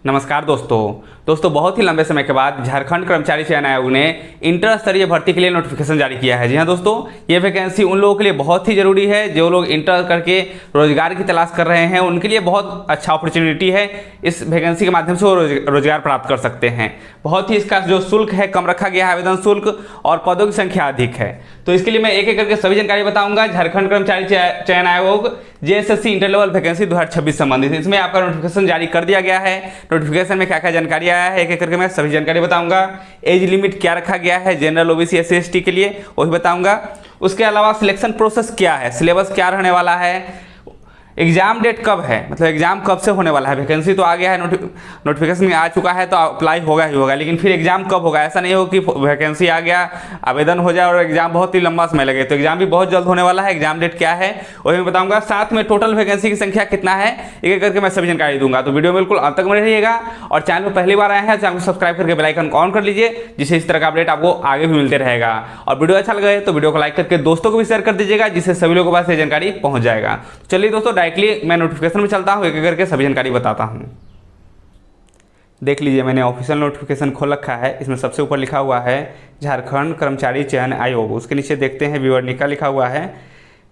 नमस्कार दोस्तों बहुत ही लंबे समय के बाद झारखंड कर्मचारी चयन आयोग ने इंटर स्तरीय भर्ती के लिए नोटिफिकेशन जारी किया है। जी हाँ दोस्तों, ये वैकेंसी उन लोगों के लिए बहुत ही ज़रूरी है जो लोग इंटर करके रोजगार की तलाश कर रहे हैं। उनके लिए बहुत अच्छा अपॉर्चुनिटी है। इस वैकेंसी के माध्यम से वो रोजगार प्राप्त कर सकते हैं। बहुत ही इसका जो शुल्क है कम रखा गया है, आवेदन शुल्क, और पदों की संख्या अधिक है। तो इसके लिए मैं एक एक करके सभी जानकारी बताऊंगा। झारखंड कर्मचारी चयन आयोग जेएसएससी इंटर लेवल वैकेंसी 2026 संबंधित इसमें आपका नोटिफिकेशन जारी कर दिया गया है। नोटिफिकेशन में क्या क्या जानकारी आया है एक एक करके मैं सभी जानकारी बताऊंगा। एज लिमिट क्या रखा गया है जनरल, ओबीसी, एससी, एसटी के लिए, वो भी बताऊंगा। उसके अलावा सिलेक्शन प्रोसेस क्या है, सिलेबस क्या रहने वाला है, एग्जाम डेट कब है, मतलब एग्जाम कब से होने वाला है। वैकेंसी तो आ गया है, नोटिफिकेशन में आ चुका है तो अप्लाई होगा ही होगा, लेकिन फिर एग्जाम कब होगा। ऐसा नहीं हो कि वैकेंसी आ गया, आवेदन हो जाए और एग्जाम बहुत ही लंबा समय लगे। तो एग्जाम भी बहुत जल्द होने वाला है। एग्जाम डेट क्या है वही मैं बताऊंगा। साथ में टोटल वैकेंसी की संख्या कितना है एक एक करके मैं सभी जानकारी दूंगा। तो वीडियो बिल्कुल अंत तक बने रहिएगा। और चैनल पर पहली बार आए हैं चैनल को सब्सक्राइब करके बेल आइकन को ऑन कर लीजिए, जिससे इस तरह का अपडेट आपको आगे भी मिलते रहेगा। और वीडियो अच्छा लगे तो वीडियो को लाइक करके दोस्तों को भी शेयर कर दीजिएगा, जिससे सभी लोगों के पास ये जानकारी पहुंच जाएगा। चलिए दोस्तों, डायरेक्टली मैं नोटिफिकेशन में चलता हूं, एक एक करके सभी जानकारी बताता हूं। देख लीजिए, मैंने ऑफिशियल नोटिफिकेशन खोल रखा है। इसमें सबसे ऊपर लिखा हुआ है झारखंड कर्मचारी चयन आयोग। उसके नीचे देखते हैं विवरणिका लिखा हुआ है।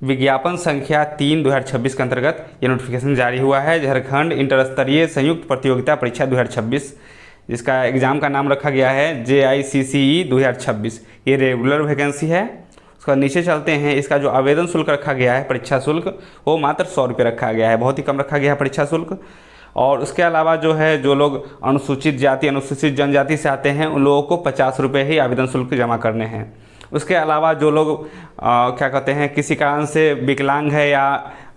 विज्ञापन संख्या 3/2026 के अंतर्गत ये नोटिफिकेशन जारी हुआ है। झारखंड इंटर स्तरीय संयुक्त प्रतियोगिता परीक्षा 2026, जिसका एग्जाम का नाम रखा गया है JICCE 2026। ये रेगुलर वैकेंसी है। उसका नीचे चलते हैं। इसका जो आवेदन शुल्क रखा गया है, परीक्षा शुल्क, वो मात्र 100 रुपये रखा गया है। बहुत ही कम रखा गया है परीक्षा शुल्क। और उसके अलावा जो है, जो लोग अनुसूचित जाति अनुसूचित जनजाति से आते हैं उन लोगों को 50 रुपये ही आवेदन शुल्क जमा करने हैं। उसके अलावा जो लोग क्या कहते हैं किसी कारण से विकलांग है या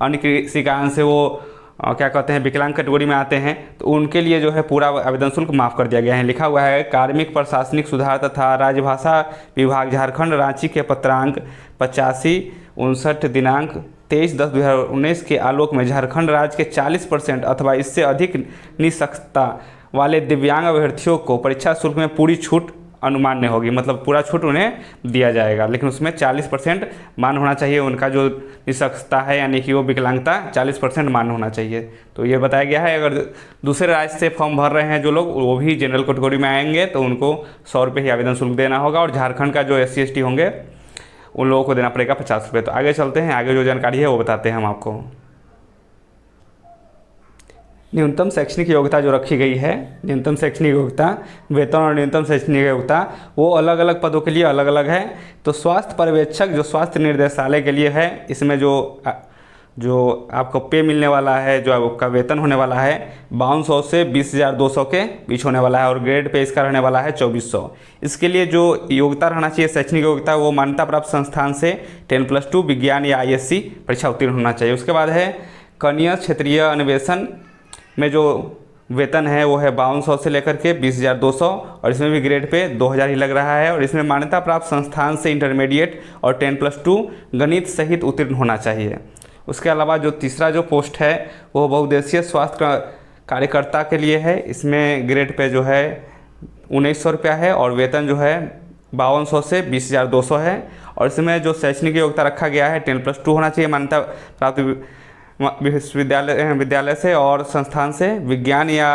अन्य किसी कारण से वो क्या कहते हैं विकलांग कैटेगरी में आते हैं, तो उनके लिए जो है पूरा आवेदन शुल्क माफ़ कर दिया गया है। लिखा हुआ है कार्मिक प्रशासनिक सुधार तथा राजभाषा विभाग झारखंड रांची के पत्रांक 8559 दिनांक 23/10/2019 के आलोक में झारखंड राज्य के 40% अथवा इससे अधिक निःशक्तता वाले दिव्यांग अभ्यर्थियों को परीक्षा शुल्क में पूरी छूट अनुमान्य होगी। मतलब पूरा छूट उन्हें दिया जाएगा, लेकिन उसमें 40% मान होना चाहिए। उनका जो निःशक्तता है यानी कि वो विकलांगता 40% मान होना चाहिए। तो ये बताया गया है। अगर दूसरे राज्य से फॉर्म भर रहे हैं जो लोग, वो भी जनरल कैटेगरी में आएंगे तो उनको 100 रुपये ही आवेदन शुल्क देना होगा। और झारखंड का जो SC ST होंगे उन लोगों को देना पड़ेगा 50 रुपये। तो आगे चलते हैं, आगे जो जानकारी है वो बताते हैं हम आपको। न्यूनतम शैक्षणिक योग्यता जो रखी गई है, न्यूनतम शैक्षणिक योग्यता, वेतन और न्यूनतम शैक्षणिक योग्यता, वो अलग अलग पदों के लिए अलग अलग है। तो स्वास्थ्य पर्यवेक्षक जो स्वास्थ्य निर्देशालय के लिए है, इसमें जो आपको पे मिलने वाला है, जो आपका वेतन होने वाला है 5200 से 20,200 के बीच होने वाला है। और ग्रेड पे इसका रहने वाला है 2400। इसके लिए जो योग्यता रहना चाहिए शैक्षणिक योग्यता, वो मान्यता प्राप्त संस्थान से 10+2 विज्ञान या ISC परीक्षा उत्तीर्ण होना चाहिए। उसके बाद है कनीय क्षेत्रीय अन्वेषण में जो वेतन है वो है 5200 से लेकर के 20,200, और इसमें भी ग्रेड पे 2000 ही लग रहा है। और इसमें मान्यता प्राप्त संस्थान से इंटरमीडिएट और 10+2 गणित सहित उत्तीर्ण होना चाहिए। उसके अलावा जो तीसरा जो पोस्ट है वो बहुउद्देशीय स्वास्थ्य कार्यकर्ता के लिए है। इसमें ग्रेड पे जो है 1900 रुपया है और वेतन जो है 5200 से 20,200 है। और इसमें जो शैक्षणिक योग्यता रखा गया है 10+2 होना चाहिए मान्यता प्राप्त विद्यालय से और संस्थान से विज्ञान या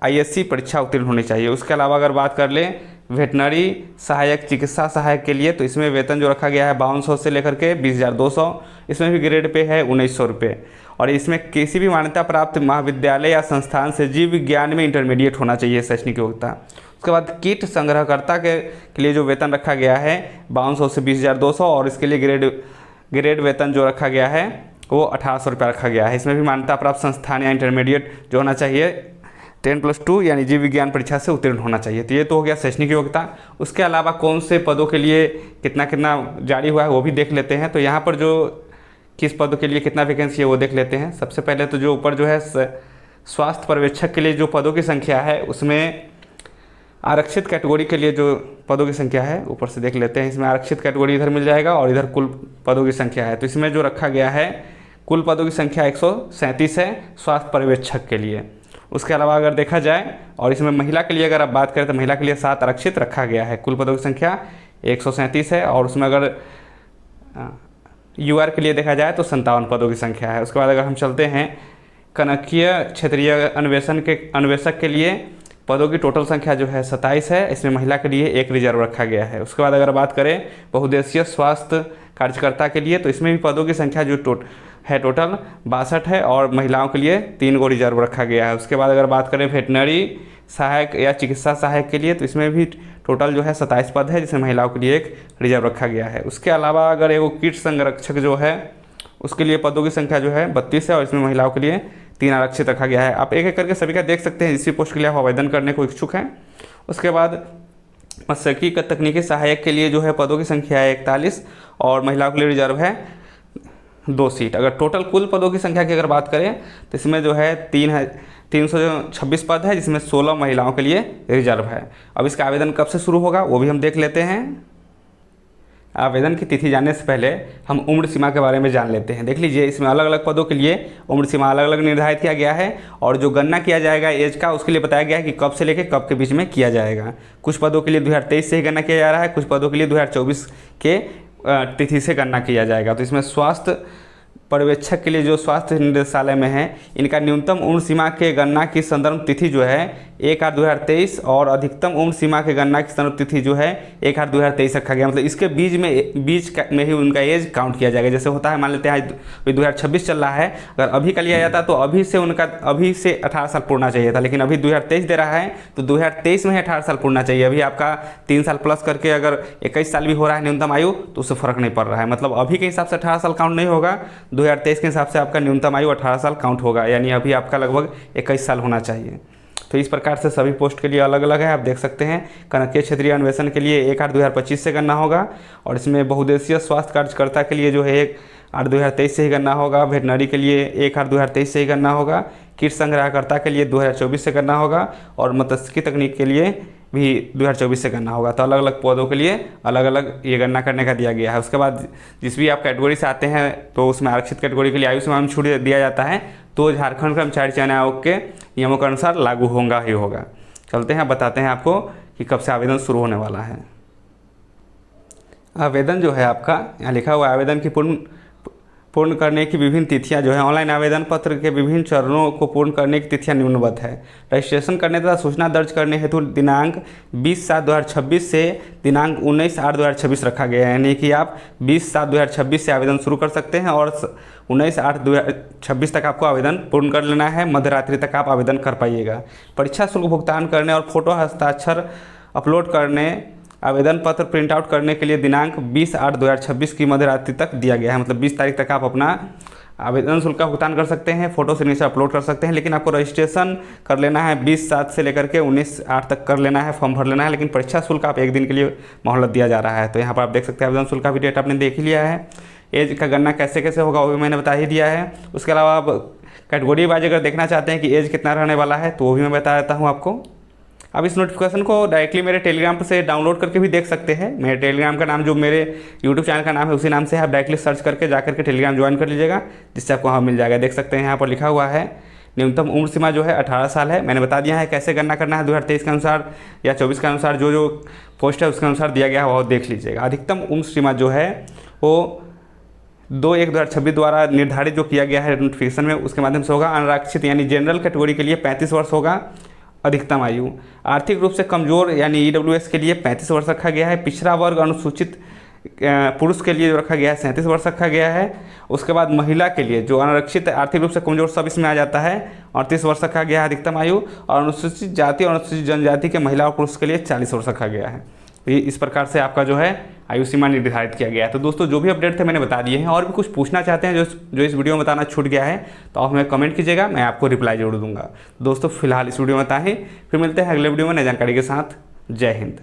ISC परीक्षा उत्तीर्ण होनी चाहिए। उसके अलावा अगर बात कर लें वेटनरी सहायक चिकित्सा सहायक के लिए, तो इसमें वेतन जो रखा गया है 5200 से लेकर के 20,200। इसमें भी ग्रेड पे है 1900 रुपये। और इसमें किसी भी मान्यता प्राप्त महाविद्यालय या संस्थान से जीव विज्ञान में इंटरमीडिएट होना चाहिए शैक्षणिक योग्यता। उसके बाद कीट संग्रहकर्ता के लिए जो वेतन रखा गया है 5200 से 20,200, और इसके लिए ग्रेड वेतन जो रखा गया है वो 1800 रुपया रखा गया है। इसमें भी मान्यता प्राप्त संस्थान या इंटरमीडिएट जो होना चाहिए 10+2 यानी जीव विज्ञान परीक्षा से उत्तीर्ण होना चाहिए। तो ये तो हो गया शैक्षणिक योग्यता। उसके अलावा कौन से पदों के लिए कितना कितना जारी हुआ है वो भी देख लेते हैं। तो यहाँ पर जो किस पदों के लिए कितना वैकेंसी है वो देख लेते हैं। सबसे पहले तो जो ऊपर जो है स्वास्थ्य पर्यवेक्षक के लिए जो पदों की संख्या है, उसमें आरक्षित कैटेगरी के लिए जो पदों की संख्या है ऊपर से देख लेते हैं। इसमें आरक्षित कैटेगरी इधर मिल जाएगा और इधर कुल पदों की संख्या है। तो इसमें जो रखा गया है कुल पदों की संख्या 137 है स्वास्थ्य पर्यवेक्षक के लिए। उसके अलावा अगर देखा जाए, और इसमें महिला के लिए अगर आप बात करें तो महिला के लिए 7 आरक्षित रखा गया है। कुल पदों की संख्या 137 है। और उसमें अगर UR के लिए देखा जाए तो 57 पदों की संख्या है। उसके बाद अगर हम चलते हैं कनकीय क्षेत्रीय अन्वेषक के लिए पदों की टोटल संख्या जो है 27 है। इसमें महिला के लिए 1 रिजर्व रखा गया है। उसके बाद अगर बात करें बहुउद्देशीय स्वास्थ्य कार्यकर्ता के लिए, तो इसमें भी पदों की संख्या जो टोटल 62 है और महिलाओं के लिए 3 को रिजर्व रखा गया है। उसके बाद अगर बात करें वेटनरी सहायक या चिकित्सा सहायक के लिए, तो इसमें भी टोटल जो है 27 पद है, जिसमें महिलाओं के लिए 1 रिजर्व रखा गया है। उसके अलावा अगर एगो कीट संरक्षक जो है उसके लिए पदों की संख्या जो है 32 है और इसमें महिलाओं के लिए 3 आरक्षित रखा गया है। आप एक एक करके सभी का देख सकते हैं, इसी पोस्ट के लिए आप आवेदन करने को इच्छुक हैं। उसके बाद मत्स्यिकी का तकनीकी सहायक के लिए जो है पदों की संख्या है 41 और महिलाओं के लिए रिजर्व है 2 सीट। अगर टोटल कुल पदों की संख्या की अगर बात करें तो इसमें जो है 326 पद है, जिसमें 16 महिलाओं के लिए रिजर्व है। अब इसका आवेदन कब से शुरू होगा वो भी हम देख लेते हैं। आवेदन की तिथि जानने से पहले हम उम्र सीमा के बारे में जान लेते हैं। देख लीजिए, इसमें अलग अलग पदों के लिए उम्र सीमा अलग अलग निर्धारित किया गया है और जो गणना किया जाएगा एज का उसके लिए बताया गया है कि कब से लेकर कब के बीच में किया जाएगा। कुछ पदों के लिए 2023 से ही गणना किया जा रहा है, कुछ पदों के लिए 2024 के तिथि से गणना किया जाएगा। तो इसमें स्वास्थ्य पर्यवेक्षक के लिए जो स्वास्थ्य निदेशालय में है, इनका न्यूनतम उम्र सीमा के गणना की संदर्भ तिथि जो है 1/8/2023 और अधिकतम उम्र सीमा के गणना की संदर्भ तिथि जो है 1/8/2023 रखा गया। मतलब इसके बीच में ही उनका एज काउंट किया जाएगा। जैसे होता है, मान लेते हैं 2026 चल रहा है, अगर अभी का लिया जाता तो अभी से 18 साल पूर्णा चाहिए था, लेकिन अभी 2023 दे रहा है तो 2023 में ही 18 साल पूर्णा चाहिए। अभी आपका 3 साल प्लस करके अगर 21 साल भी हो रहा है न्यूनतम आयु, तो उससे फ़र्क नहीं पड़ रहा है। मतलब अभी के हिसाब से 18 साल काउंट नहीं होगा, 2023 के हिसाब से आपका न्यूनतम आयु 18 साल काउंट होगा, यानी अभी आपका लगभग 21 साल होना चाहिए। तो इस प्रकार से सभी पोस्ट के लिए अलग अलग है, आप देख सकते हैं। कनकीय क्षेत्रीय अन्वेषण के लिए 1/8/2025 से गणना होगा और इसमें बहुउद्देशीय स्वास्थ्य कार्यकर्ता के लिए जो है 1/8/2023 से ही गणना होगा। वेटनरी के लिए 1/8/2023 से ही गणना होगा। कीट संग्रहकर्ता के लिए 2024 से गणना होगा और मत्स्यिकी तकनीक के लिए भी 2024 से गणना होगा। तो अलग अलग पदों के लिए अलग अलग ये गणना करने का दिया गया है। उसके बाद जिस भी आप कैटेगरी से आते हैं तो उसमें आरक्षित कैटेगरी के लिए आयु सीमा में छूट दिया जाता है, तो झारखंड कर्मचारी चयन आयोग के नियमों के अनुसार लागू होगा ही होगा। चलते हैं, बताते हैं आपको कि कब से आवेदन शुरू होने वाला है। आवेदन जो है आपका यहाँ लिखा हुआ, आवेदन की पूर्ण करने की विभिन्न तिथियां जो है, ऑनलाइन आवेदन पत्र के विभिन्न चरणों को पूर्ण करने की तिथियां निम्नवत है। रजिस्ट्रेशन करने तथा सूचना दर्ज करने हेतु दिनांक 20/7/2026 से दिनांक 19/8/2026 रखा गया है, यानी कि आप 20/7/2026 से आवेदन शुरू कर सकते हैं और 19/8/2026 तक आपको आवेदन पूर्ण कर लेना है। मध्य रात्रि तक आप आवेदन कर पाइएगा। परीक्षा शुल्क भुगतान करने और फोटो हस्ताक्षर अपलोड करने आवेदन पत्र प्रिंट आउट करने के लिए दिनांक 20/8/2026 की मध्य रात्रि तक दिया गया है। मतलब 20 तारीख तक आप अपना आवेदन शुल्क का भुगतान कर सकते हैं, फोटो सिग्नेचर अपलोड कर सकते हैं, लेकिन आपको रजिस्ट्रेशन कर लेना है 20/7 से लेकर के 19/8 तक कर लेना है, फॉर्म भर लेना है। लेकिन परीक्षा शुल्क आप 1 दिन के लिए मोहलत दिया जा रहा है। तो यहाँ पर आप देख सकते हैं आवेदन शुल्क का भी डेट आपने देख ही लिया है। एज का गणना कैसे कैसे होगा वो भी मैंने बता ही दिया है। उसके अलावा आप कैटेगरी वाइज अगर देखना चाहते हैं कि एज कितना रहने वाला है तो वो भी मैं बता देता हूँ आपको। आप इस नोटिफिकेशन को डायरेक्टली मेरे टेलीग्राम से डाउनलोड करके भी देख सकते हैं। मेरे टेलीग्राम का नाम जो मेरे यूट्यूब चैनल का नाम है उसी नाम से आप डायरेक्टली सर्च करके जाकर के टेलीग्राम ज्वाइन कर लीजिएगा, जिससे आपको वहाँ मिल जाएगा। देख सकते हैं यहाँ पर लिखा हुआ है न्यूनतम उम्र सीमा जो है 18 साल है। मैंने बता दिया है कैसे गणना करना है, 2023 के अनुसार या 24 के अनुसार जो पोस्ट है उसके अनुसार दिया गया है वो देख लीजिएगा। अधिकतम उम्र सीमा जो है वो 2/1/2026 द्वारा निर्धारित जो किया गया है नोटिफिकेशन में उसके माध्यम से होगा। अनारक्षित यानी जनरल कैटेगरी के लिए 35 वर्ष होगा अधिकतम आयु। आर्थिक रूप से कमजोर यानी EWS के लिए 35 वर्ष रखा गया है। पिछड़ा वर्ग अनुसूचित पुरुष के लिए जो रखा गया है 37 वर्ष रखा गया है। उसके बाद महिला के लिए जो अनारक्षित आर्थिक रूप से कमजोर सब इसमें आ जाता है 38 वर्ष रखा गया है अधिकतम आयु। और अनुसूचित जाति और अनुसूचित जनजाति के महिला और पुरुष के लिए 40 वर्ष रखा गया है। तो ये इस प्रकार से आपका जो है आयु सीमा निर्धारित किया गया है। तो दोस्तों जो भी अपडेट थे मैंने बता दिए हैं, और भी कुछ पूछना चाहते हैं जो इस वीडियो में बताना छूट गया है तो आप हमें कमेंट कीजिएगा, मैं आपको रिप्लाई जरूर दूंगा। दोस्तों फिलहाल इस वीडियो में बता ही, फिर मिलते हैं अगले वीडियो में नई जानकारी के साथ। जय हिंद।